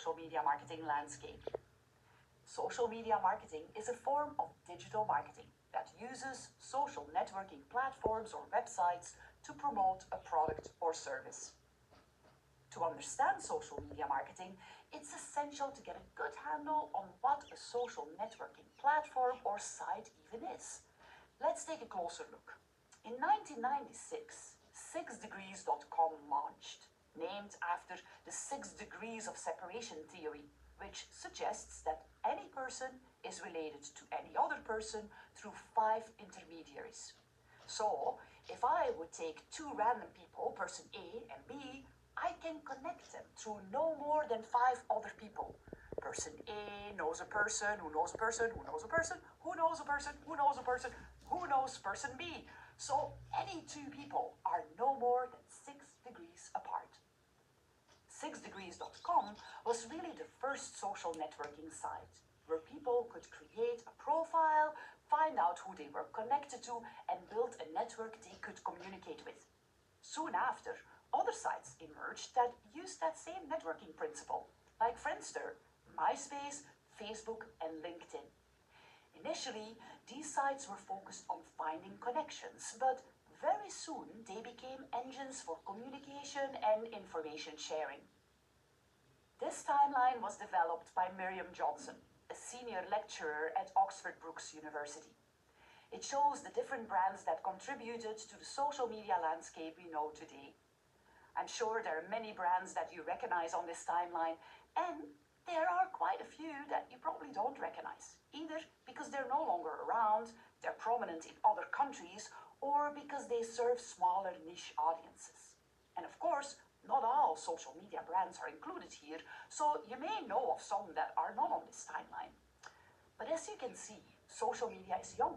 social media marketing landscape. Social media marketing is a form of digital marketing that uses social networking platforms or websites to promote a product or service. To understand social media marketing, it's essential to get a good handle on what a social networking platform or site even is. Let's take a closer look. In 1996, 6degrees.com launched, named after the 6 degrees of separation theory, which suggests that any person is related to any other person through 5 intermediaries. So, if I would take 2 random people, person A and B, I can connect them through no more than 5 other people. Person A knows a person who knows a person who knows a person who knows a person who knows a person who knows person B. So any 2 people are no more than 6 degrees apart. 6degrees.com was really the first social networking site where people could create a profile, find out who they were connected to, and build a network they could communicate with. Soon after, other sites emerged that used that same networking principle, like Friendster, MySpace, Facebook, and LinkedIn. Initially, these sites were focused on finding connections, but very soon they became engines for communication and information sharing. This timeline was developed by Miriam Johnson, a senior lecturer at Oxford Brookes University. It shows the different brands that contributed to the social media landscape we know today. I'm sure there are many brands that you recognize on this timeline, and there are quite a few that you probably don't recognize, either because they're no longer around, they're prominent in other countries, or because they serve smaller niche audiences. And of course, not all social media brands are included here, so you may know of some that are not on this timeline. But as you can see, social media is young,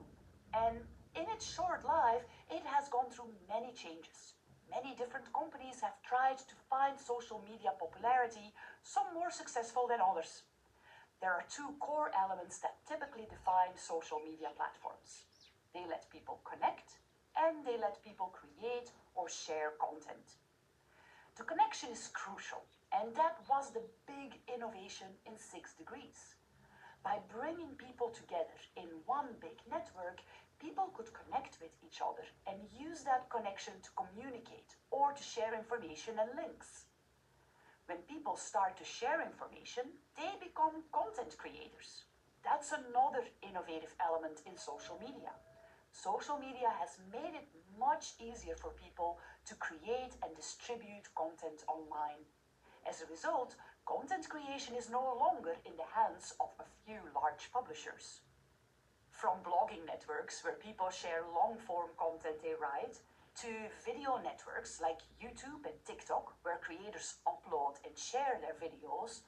and in its short life, it has gone through many changes. Many different companies have tried to find social media popularity, some more successful than others. There are 2 core elements that typically define social media platforms. They let people connect, and they let people create or share content. The connection is crucial, and that was the big innovation in 6 degrees. By bringing people together in one big network, people could connect with each other and use that connection to communicate or to share information and links. When people start to share information, they become content creators. That's another innovative element in social media. Social media has made it much easier for people to create and distribute content online. As a result, content creation is no longer in the hands of a few large publishers. From blogging networks where people share long-form content they write, to video networks like YouTube and TikTok where creators upload and share their videos,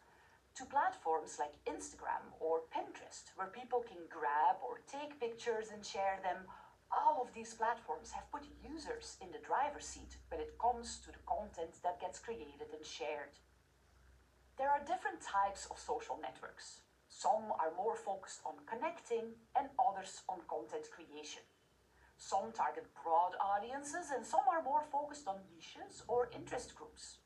to platforms like Instagram or Pinterest where people can grab or take pictures and share them. All of these platforms have put users in the driver's seat when it comes to the content that gets created and shared. There are different types of social networks. Some are more focused on connecting and others on content creation. Some target broad audiences and some are more focused on niches or interest groups.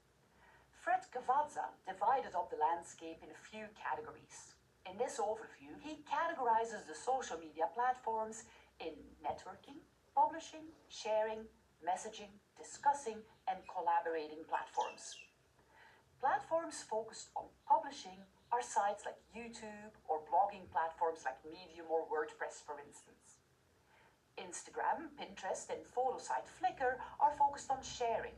Fred Cavazza divided up the landscape in a few categories. In this overview, he categorizes the social media platforms in networking, publishing, sharing, messaging, discussing, and collaborating platforms. Platforms focused on publishing are sites like YouTube or blogging platforms like Medium or WordPress, for instance. Instagram, Pinterest, and photo site Flickr are focused on sharing.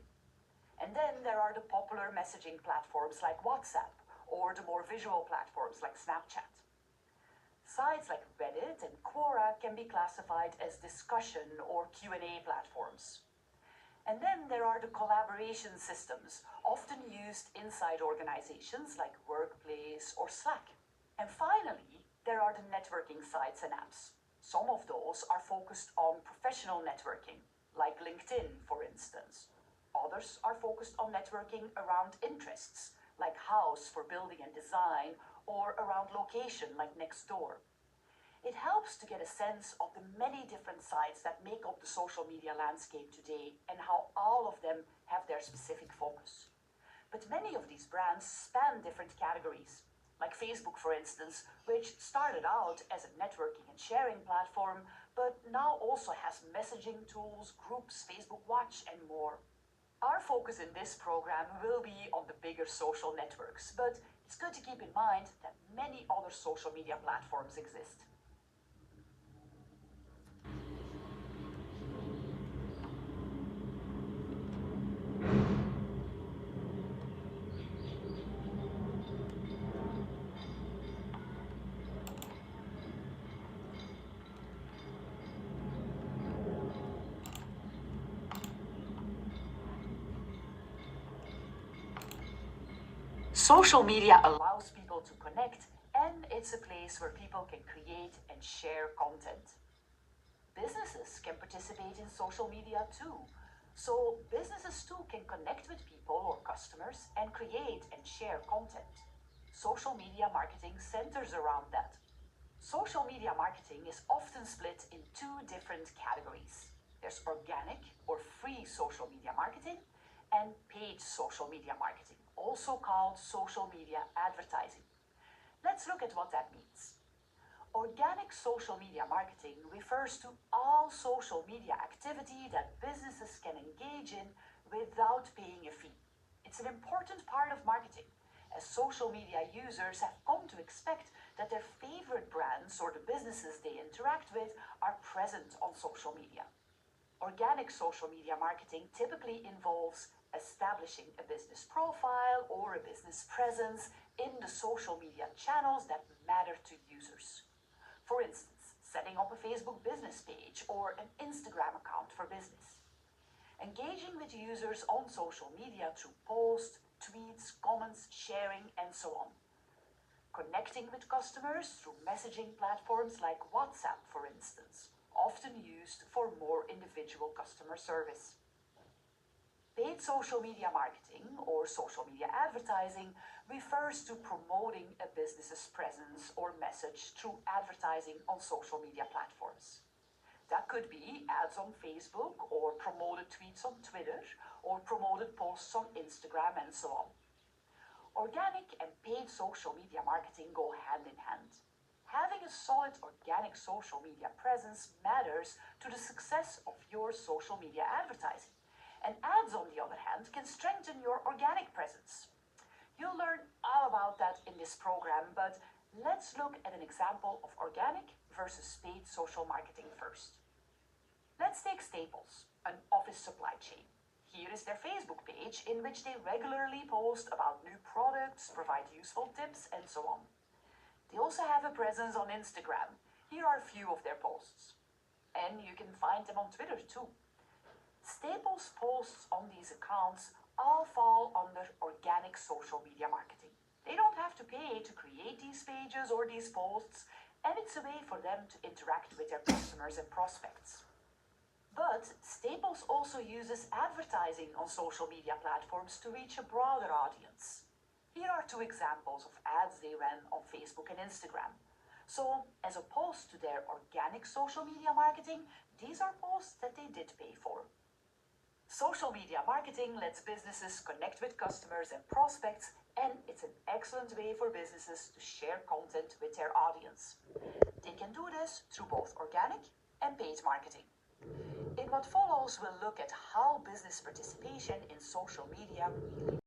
And then there are the popular messaging platforms like WhatsApp or the more visual platforms like Snapchat. Sites like Reddit and Quora can be classified as discussion or Q&A platforms. And then there are the collaboration systems, often used inside organizations like Workplace or Slack. And finally, there are the networking sites and apps. Some of those are focused on professional networking, like LinkedIn, for instance. Others are focused on networking around interests, like house for building and design, or around location, like Nextdoor. It helps to get a sense of the many different sites that make up the social media landscape today and how all of them have their specific focus. But many of these brands span different categories, like Facebook, for instance, which started out as a networking and sharing platform, but now also has messaging tools, groups, Facebook Watch, and more. Our focus in this program will be on the bigger social networks, but it's good to keep in mind that many other social media platforms exist. Social media allows people to connect, and it's a place where people can create and share content. Businesses can participate in social media too. So businesses too can connect with people or customers and create and share content. Social media marketing centers around that. Social media marketing is often split in two different categories. There's organic or free social media marketing and paid social media marketing, also called social media advertising. Let's look at what that means. Organic social media marketing refers to all social media activity that businesses can engage in without paying a fee. It's an important part of marketing, as social media users have come to expect that their favorite brands or the businesses they interact with are present on social media. Organic social media marketing typically involves establishing a business profile or a business presence in the social media channels that matter to users. For instance, setting up a Facebook business page or an Instagram account for business. Engaging with users on social media through posts, tweets, comments, sharing, and so on. Connecting with customers through messaging platforms like WhatsApp, for instance, often used for more individual customer service. Paid social media marketing or social media advertising refers to promoting a business's presence or message through advertising on social media platforms. That could be ads on Facebook or promoted tweets on Twitter or promoted posts on Instagram and so on. Organic and paid social media marketing go hand in hand. Having a solid organic social media presence matters to the success of your social media advertising. And ads, on the other hand, can strengthen your organic presence. You'll learn all about that in this program, but let's look at an example of organic versus paid social marketing first. Let's take Staples, an office supply chain. Here is their Facebook page in which they regularly post about new products, provide useful tips, and so on. They also have a presence on Instagram. Here are a few of their posts. And you can find them on Twitter too. Staples posts on these accounts all fall under organic social media marketing. They don't have to pay to create these pages or these posts, and it's a way for them to interact with their customers and prospects. But Staples also uses advertising on social media platforms to reach a broader audience. Here are two examples of ads they ran on Facebook and Instagram. So, as opposed to their organic social media marketing, these are posts that they did pay for. Social media marketing lets businesses connect with customers and prospects, and it's an excellent way for businesses to share content with their audience. They can do this through both organic and paid marketing. In what follows, we'll look at how business participation in social media really